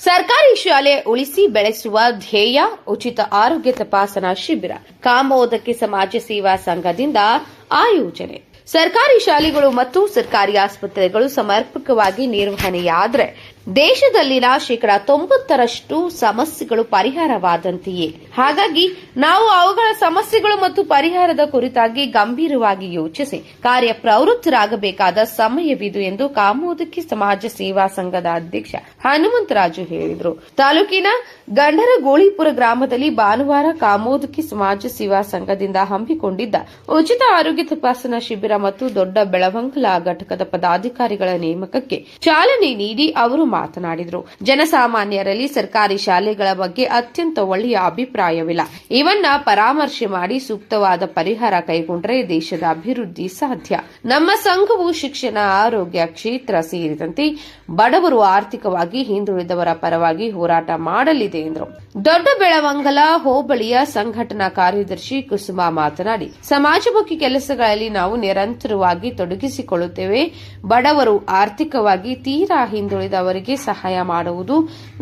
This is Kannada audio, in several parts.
ಸರ್ಕಾರಿ ಶಾಲೆ ಉಳಿಸಿ ಬೆಳೆಸುವ ಧ್ಯೇಯ ಉಚಿತ ಆರೋಗ್ಯ ತಪಾಸಣಾ ಶಿಬಿರ ಕಾಮೋದಕ್ಕೆ ಸಮಾಜ ಸೇವಾ ಸಂಘದಿಂದ ಆಯೋಜನೆ. ಸರ್ಕಾರಿ ಶಾಲೆಗಳು ಮತ್ತು ಸರ್ಕಾರಿ ಆಸ್ಪತ್ರೆಗಳು ಸಮರ್ಪಕವಾಗಿ ನಿರ್ವಹಣೆಯಾದರೆ ದೇಶದಲ್ಲಿನ 90% ಸಮಸ್ಯೆಗಳು ಪರಿಹಾರವಾದಂತೆಯೇ. ಹಾಗಾಗಿ ನಾವು ಅವುಗಳ ಸಮಸ್ಯೆಗಳು ಮತ್ತು ಪರಿಹಾರದ ಕುರಿತಾಗಿ ಗಂಭೀರವಾಗಿ ಯೋಚಿಸಿ ಕಾರ್ಯಪ್ರವೃತ್ತರಾಗಬೇಕಾದ ಸಮಯವಿದು ಎಂದು ಕಾಮೋದಕ್ಕೆ ಸಮಾಜ ಸೇವಾ ಸಂಘದ ಅಧ್ಯಕ್ಷ ಹನುಮಂತರಾಜು ಹೇಳಿದರು. ತಾಲೂಕಿನ ಗಂಡರಗೋಳಿಪುರ ಗ್ರಾಮದಲ್ಲಿ ಭಾನುವಾರ ಕಾಮೋದಕ್ಕೆ ಸಮಾಜ ಸೇವಾ ಸಂಘದಿಂದ ಹಮ್ಮಿಕೊಂಡಿದ್ದ ಉಚಿತ ಆರೋಗ್ಯ ತಪಾಸಣಾ ಶಿಬಿರ ಮತ್ತು ದೊಡ್ಡ ಬೆಳವಂಗಲ ಘಟಕದ ಪದಾಧಿಕಾರಿಗಳ ನೇಮಕಕ್ಕೆ ಚಾಲನೆ ನೀಡಿ ಅವರು ಮಾತನಾಡಿದರು. ಜನಸಾಮಾನ್ಯರಲ್ಲಿ ಸರ್ಕಾರಿ ಶಾಲೆಗಳ ಬಗ್ಗೆ ಅತ್ಯಂತ ಒಳ್ಳೆಯ ಅಭಿಪ್ರಾಯವಿಲ್ಲ. ಇವನ್ನ ಪರಾಮರ್ಶೆ ಮಾಡಿ ಸೂಕ್ತವಾದ ಪರಿಹಾರ ಕೈಗೊಂಡರೆ ದೇಶದ ಅಭಿವೃದ್ಧಿ ಸಾಧ್ಯ. ನಮ್ಮ ಸಂಘವು ಶಿಕ್ಷಣ, ಆರೋಗ್ಯ ಕ್ಷೇತ್ರ ಸೇರಿದಂತೆ ಬಡವರು, ಆರ್ಥಿಕವಾಗಿ ಹಿಂದುಳಿದವರ ಪರವಾಗಿ ಹೋರಾಟ ಮಾಡಲಿದೆ ಎಂದರು. ದೊಡ್ಡ ಬೆಳವಂಗಲ ಹೋಬಳಿಯ ಸಂಘಟನಾ ಕಾರ್ಯದರ್ಶಿ ಕುಸುಮಾ ಮಾತನಾಡಿ, ಸಮಾಜಮುಖಿ ಕೆಲಸಗಳಲ್ಲಿ ನಾವು ನಿರಂತರವಾಗಿ ತೊಡಗಿಸಿಕೊಳ್ಳುತ್ತೇವೆ. ಬಡವರು, ಆರ್ಥಿಕವಾಗಿ ತೀರಾ ಹಿಂದುಳಿದವರಿಗೆ ಸಹಾಯ ಮಾಡುವುದು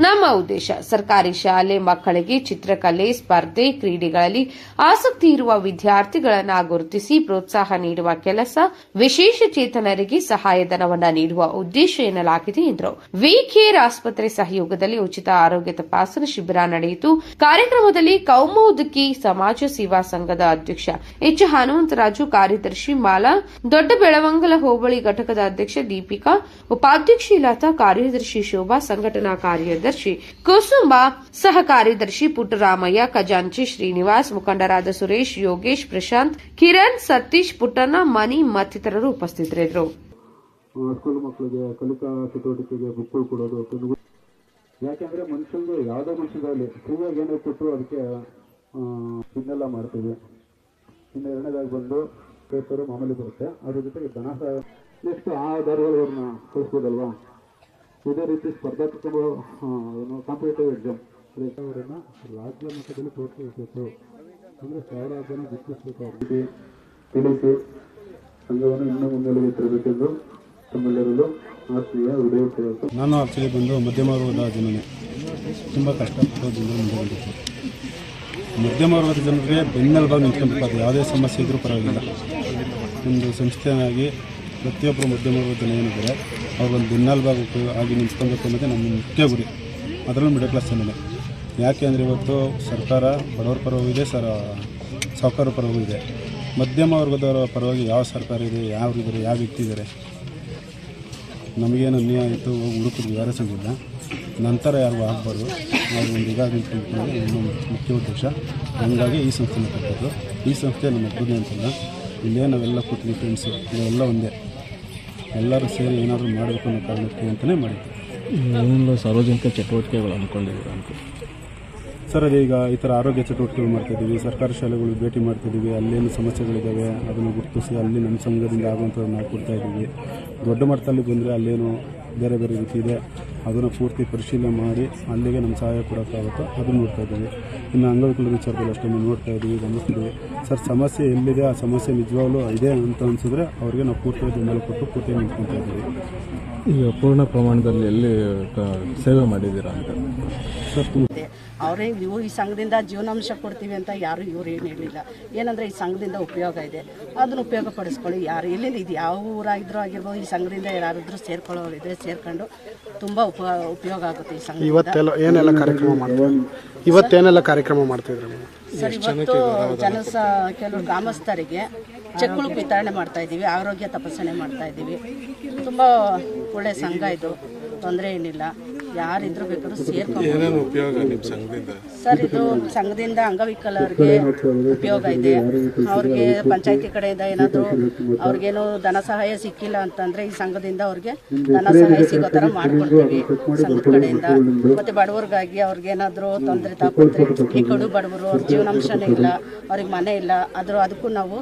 ನಮ್ಮ ಉದ್ದೇಶ. ಸರ್ಕಾರಿ ಶಾಲೆ ಮಕ್ಕಳಿಗೆ ಚಿತ್ರಕಲೆ ಸ್ಪರ್ಧೆ, ಕ್ರೀಡೆಗಳಲ್ಲಿ ಆಸಕ್ತಿ ಇರುವ ವಿದ್ಯಾರ್ಥಿಗಳನ್ನು ಗುರುತಿಸಿ ಪ್ರೋತ್ಸಾಹ ನೀಡುವ ಕೆಲಸ, ವಿಶೇಷ ಚೇತನರಿಗೆ ಸಹಾಯಧನವನ್ನು ನೀಡುವ ಉದ್ದೇಶ ಎನ್ನಲಾಗಿದೆ ಎಂದರು. ವಿಕೇರ್ ಆಸ್ಪತ್ರೆ ಸಹಯೋಗದಲ್ಲಿ ಉಚಿತ ಆರೋಗ್ಯ ತಪಾಸಣಾ ಶಿಬಿರ ನಡೆಯಿತು. ಕಾರ್ಯಕ್ರಮದಲ್ಲಿ ಕೌಮೋದಕಿ ಸಮಾಜ ಸೇವಾ ಸಂಘದ ಅಧ್ಯಕ್ಷ ಎಚ್ ಹನುಮಂತರಾಜು, ಕಾರ್ಯದರ್ಶಿ ಮಾಲಾ, ದೊಡ್ಡ ಬೆಳವಂಗಲ ಹೋಬಳಿ ಘಟಕದ ಅಧ್ಯಕ್ಷ ದೀಪಿಕಾ, ಉಪಾಧ್ಯಕ್ಷೆ ಲತಾ, ಕಾರ್ಯದರ್ಶಿ ಶೋಭಾ, ಸಂಘಟನಾ ಕಾರ್ಯದರ್ಶಿ ಕುಸುಂಬ, ಸಹ ಕಾರ್ಯದರ್ಶಿ ಪುಟ್ಟರಾಮಯ್ಯ, ಖಜಾಂಚಿ ಶ್ರೀನಿವಾಸ್, ಮುಖಂಡರಾದ ಸುರೇಶ್, ಯೋಗೇಶ್, ಪ್ರಶಾಂತ್, ಕಿರಣ್, ಸತೀಶ್, ಪುಟ್ಟಣ್ಣ, ಮನಿ ಮತ್ತಿತರರು ಉಪಸ್ಥಿತರಿದ್ದರು. ಸ್ಕೂಲ್ ಮಕ್ಕಳಿಗೆ ಕಲಿಕಾ ಚಟುವಟಿಕೆಗೆ ಬುಕ್ಗಳು ಕೊಡೋದು, ಯಾಕೆಂದ್ರೆ ಮನುಷ್ಯನಿಗೆ ಯಾವುದೋ ಮನುಷ್ಯರಲ್ಲಿ ಫ್ರೀಯಾಗಿ ಏನೋ ಕೊಟ್ಟು ಅದಕ್ಕೆ ಇನ್ನೆಲ್ಲ ಮಾಡ್ತೀವಿ. ಇನ್ನು ಎರಡನೇದಾಗಿ ಬಂದು ಪೇಪರು ಮಾಮೂಲಿ ಬರುತ್ತೆ, ಅದ್ರ ಜೊತೆಗೆ ಧನ ನೆಕ್ಸ್ಟ್ ಆ ದಾರಿಗಳು ಅವ್ರನ್ನ ಕಳಿಸ್ಬೋದಲ್ವಾ. ಇದೇ ರೀತಿ ಸ್ಪರ್ಧಾತ್ಮಕ ಏನು ಕಾಂಪಿಟೇಟಿವ್ ಎಕ್ಸಾಮ್ ಅವರನ್ನು ರಾಜ್ಯ ಮಟ್ಟದಲ್ಲಿ ಪ್ರೋತ್ಸಾಹಿಸಬೇಕು. ಅಂದರೆ 1000 ಜನ ಗುರುತಿಸಬೇಕು. ಅವರಿಗೆ ತಿಳಿಸಿ ಸಂಘವನ್ನು ಇನ್ನೂ ಮುನ್ನೆಲೆಗೆ ತರಬೇಕೆಂದು ತಮ್ಮೆಲ್ಲರಲ್ಲೂ ಆತ್ಮೀಯ ಹೃದಯಪೂರ್ವಕ. ನಾನು ಆಕ್ಚುಲಿ ಬಂದು ಮಧ್ಯಮ ವರ್ಗದ ಜನನೇ, ತುಂಬ ಕಷ್ಟಪಟ್ಟು ಜನರು ಮುಂದೆ ಬಂದಿತ್ತು. ಮಧ್ಯಮ ವರ್ಗದ ಜನರಿಗೆ ಬೆನ್ನೆಲುಬಾಗಿ ನಿಂತ್ಕೊಳ್ಬೇಕಾದ್ರೆ ಯಾವುದೇ ಸಮಸ್ಯೆ ಇದ್ರೂ ಪರವಾಗಿಲ್ಲ. ಒಂದು ಸಂಸ್ಥೆಯಾಗಿ ಪ್ರತಿಯೊಬ್ಬರು ಮಧ್ಯಮ ವರ್ಗದ ಜನ ಏನಿದ್ದಾರೆ ಅವ್ರಿಗೊಂದು ಬೆನ್ನೆಲುಬಾಗಿ ಆಗಿ ನಿಂತ್ಕೊಳ್ಬೇಕು ಅನ್ನೋದೇ ನಮ್ಮ ಮುಖ್ಯ ಗುರಿ. ಅದರಲ್ಲೂ ಮಿಡಲ್ ಕ್ಲಾಸ್ ಜನನೇ. ಯಾಕೆ ಅಂದರೆ ಇವತ್ತು ಸರ್ಕಾರ ಬಡವರ ಪರವೂ ಇದೆ, ಸಾಹುಕಾರ ಪರವೂ ಇದೆ. ಮಧ್ಯಮ ವರ್ಗದವರ ಪರವಾಗಿ ಯಾವ ಸರ್ಕಾರ ಇದೆ, ಯಾರಿದ್ದಾರೆ, ಯಾವ ವ್ಯಕ್ತಿ ಇದ್ದಾರೆ. ನಮಗೇನು ಅನ್ಯಾಯ ಆಯಿತು ಹೋಗಿ ಹುಡುಕಿದ್ವಿ, ಯಾರೇ ಸಂಗಿಲ್ಲ. ನಂತರ ಯಾರಿಗೂ ಆಗಬಾರ್ದು. ನಾವು ಒಂದು ಇದಾಗಿ ನಿಂತ್ಕೊಂಡು ಇನ್ನೊಂದು ಮುಖ್ಯ ಉದ್ದೇಶ. ಹಂಗಾಗಿ ಈ ಸಂಸ್ಥೆನ ಕಟ್ಟಿದ್ದು. ಈ ಸಂಸ್ಥೆ ನಮ್ಮ ಒಬ್ಬರೇ ಅಂತಲ್ಲ, ಇಲ್ಲೇ ನಾವೆಲ್ಲ ಕೂತ್ವಿ ಫ್ರೆಂಡ್ಸು, ಇವೆಲ್ಲ ಒಂದೇ. ಎಲ್ಲರೂ ಸೇರಿ ಏನಾದರೂ ಮಾಡಬೇಕು ಅನ್ನೋ ಕಾರಣಕ್ಕೆ ಅಂತಲೇ ಮಾಡಿದ್ವಿ. ಏನೆಲ್ಲ ಸಾರ್ವಜನಿಕ ಚಟುವಟಿಕೆಗಳು ಅಂದ್ಕೊಂಡಿದ್ದೀವಿ ಅಂತ ಸರ್? ಅದೀಗ ಈ ಥರ ಆರೋಗ್ಯ ಚಟುವಟಿಕೆಗಳು ಮಾಡ್ತಾಯಿದ್ದೀವಿ, ಸರ್ಕಾರಿ ಶಾಲೆಗಳು ಭೇಟಿ ಮಾಡ್ತಾಯಿದ್ದೀವಿ. ಅಲ್ಲೇನು ಸಮಸ್ಯೆಗಳಿದ್ದಾವೆ ಅದನ್ನು ಗುರುತಿಸಿ ಅಲ್ಲಿ ನಮ್ಮ ಸಂಘದಿಂದ ಆಗುವಂಥದ್ದು ನಾವು ಕೊಡ್ತಾಯಿದ್ದೀವಿ. ದೊಡ್ಡ ಮಟ್ಟದಲ್ಲಿ ಬಂದರೆ ಅಲ್ಲೇನು ಬೇರೆ ಬೇರೆ ರೀತಿ ಇದೆ, ಅದನ್ನು ಪೂರ್ತಿ ಪರಿಶೀಲನೆ ಮಾಡಿ ಅಲ್ಲಿಗೆ ನಮ್ಮ ಸಹಾಯ ಕೊಡೋಕ್ಕಾಗುತ್ತೋ ಅದನ್ನು ನೋಡ್ತಾಯಿದ್ದೀವಿ. ಇನ್ನು ಅಂಗವಿಕಲರ ವಿಚಾರದಲ್ಲಿ ಅಷ್ಟೊಂದು ನೋಡ್ತಾಯಿದ್ದೀವಿ, ಗಮನಿಸ್ತೀವಿ. ಸರ್, ಸಮಸ್ಯೆ ಎಲ್ಲಿದೆ, ಆ ಸಮಸ್ಯೆ ನಿಜವಾಗ್ಲೂ ಇದೆ ಅಂತ ಅನಿಸಿದ್ರೆ ಅವ್ರಿಗೆ ನಾವು ಪೂರ್ತಿ ಬೆಂಬಲ ಕೊಟ್ಟು ಪೂರ್ತಿ ನಿಂತ್ಕೊಳ್ತಾ ಇದ್ದೀವಿ. ಈಗ ಪೂರ್ಣ ಪ್ರಮಾಣದಲ್ಲಿ ಎಲ್ಲಿ ಸೇವೆ ಮಾಡಿದ್ದೀರಾ ಅಂತ ಸರ್? ಅವರೇ ನೀವು ಈ ಸಂಘದಿಂದ ಜೀವನಾಂಶ ಕೊಡ್ತೀವಿ ಅಂತ ಯಾರು ಇವ್ರು ಏನು ಹೇಳಿಲ್ಲ. ಏನಂದರೆ ಈ ಸಂಘದಿಂದ ಉಪಯೋಗ ಇದೆ, ಅದನ್ನು ಉಪಯೋಗ ಪಡಿಸ್ಕೊಳ್ಳಿ. ಯಾರು ಎಲ್ಲೆಲ್ಲಿ ಇದು ಯಾವ ಊರಾಗಿದ್ರೂ ಆಗಿರ್ಬೋದು, ಈ ಸಂಘದಿಂದ ಯಾರಾದ್ರೂ ಸೇರ್ಕೊಳ್ಳೋರಿದ್ರೆ ಸೇರ್ಕೊಂಡು ತುಂಬ ಉಪಯೋಗ ಆಗುತ್ತೆ ಈ ಸಂಘ. ಇವತ್ತೇನೆಲ್ಲ ಕಾರ್ಯಕ್ರಮ ಮಾಡ್ತಿದ್ರು ಸರ್? ಇವತ್ತು ಕೆಲವು ಗ್ರಾಮಸ್ಥರಿಗೆ ಚೆಕ್ಗಳು ವಿತರಣೆ ಮಾಡ್ತಾ ಇದ್ದೀವಿ, ಆರೋಗ್ಯ ತಪಾಸಣೆ ಮಾಡ್ತಾ ಇದ್ದೀವಿ. ತುಂಬ ಒಳ್ಳೆಯ ಸಂಘ ಇದು, ತೊಂದರೆ ಏನಿಲ್ಲ. ಯಾರಿದ್ರು ಬೇಕಾದ್ರೂ ಸೇರ್ಕೊಂಡು ಸರ್. ಇದು ಸಂಘದಿಂದ ಅಂಗವಿಕಲರಿಗೆ ಉಪಯೋಗ ಇದೆ. ಅವ್ರಿಗೆ ಪಂಚಾಯತಿ ಕಡೆಯಿಂದ ಏನಾದರೂ ಅವ್ರಿಗೇನು ಧನ ಸಹಾಯ ಸಿಕ್ಕಿಲ್ಲ ಅಂತಂದರೆ ಈ ಸಂಘದಿಂದ ಅವ್ರಿಗೆ ಧನ ಸಹಾಯ ಸಿಗೋ ಥರ ಮಾಡ್ಕೊಡ್ತೀವಿ ಸಂಘದ ಕಡೆಯಿಂದ. ಮತ್ತು ಬಡವ್ರಿಗಾಗಿ ಅವ್ರಿಗೇನಾದರೂ ತೊಂದರೆ ತಗೊಂಡ್ರೆ, ಈ ಕಡು ಬಡವರು, ಅವ್ರ ಜೀವನಾಂಶನೇ ಇಲ್ಲ, ಅವ್ರಿಗೆ ಮನೆ ಇಲ್ಲ, ಅದಕ್ಕೂ ನಾವು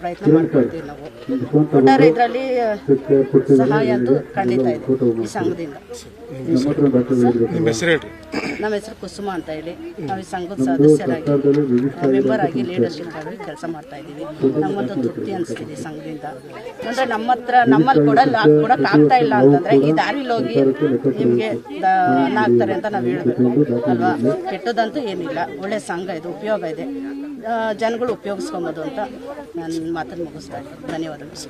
ಪ್ರಯತ್ನ ಮಾಡ್ಕೊಳ್ತೀವಿ. ನಾವು ಒಟ್ಟಾರೆ ಇದರಲ್ಲಿ ಸಹಾಯ ಅಂತೂ ಖಂಡಿತ ಇದೆ ಈ ಸಂಘದಿಂದ. ನಮ್ಮ ಹತ್ರ ದಾಖಲೆ ಇರಬೇಕು. ನಮ್ಮ ಹೆಸರು ಕುಸುಮ ಅಂತ ಹೇಳಿ ನಾವು ಈ ಸಂಘದ ಸದಸ್ಯರಾಗಿ ಮೆಂಬರ್ ಆಗಿ ಲೀಡರ್ಶಿಪ್ ಆಗಿ ಕೆಲಸ ಮಾಡ್ತಾ ಇದ್ದೀವಿ. ನಮ್ಮೊಂದು ತೃಪ್ತಿ ಅನಿಸ್ತಿದೆ ಸಂಘದಿಂದ. ಅಂದರೆ ನಮ್ಮಲ್ಲಿ ಕೊಡಕ್ಕೆ ಆಗ್ತಾ ಇಲ್ಲ ಅಂತಂದರೆ ಈ ದಾರಿಲಿ ಹೋಗಿ ನಿಮಗೆ ಅನ್ನ ಹಾಕ್ತಾರೆ ಅಂತ ನಾವು ಹೇಳಬೇಕು ಅಲ್ವಾ. ಕೆಟ್ಟದಂತೂ ಏನಿಲ್ಲ, ಒಳ್ಳೆ ಸಂಘ ಇದು, ಉಪಯೋಗ ಇದೆ, ಜನಗಳು ಉಪಯೋಗಿಸ್ಕೊಬೋದು ಅಂತ ನಾನು ಮಾತನ್ನು ಮುಗಿಸ್ತಾ ಇದ್ದೀನಿ. ಧನ್ಯವಾದಗಳು.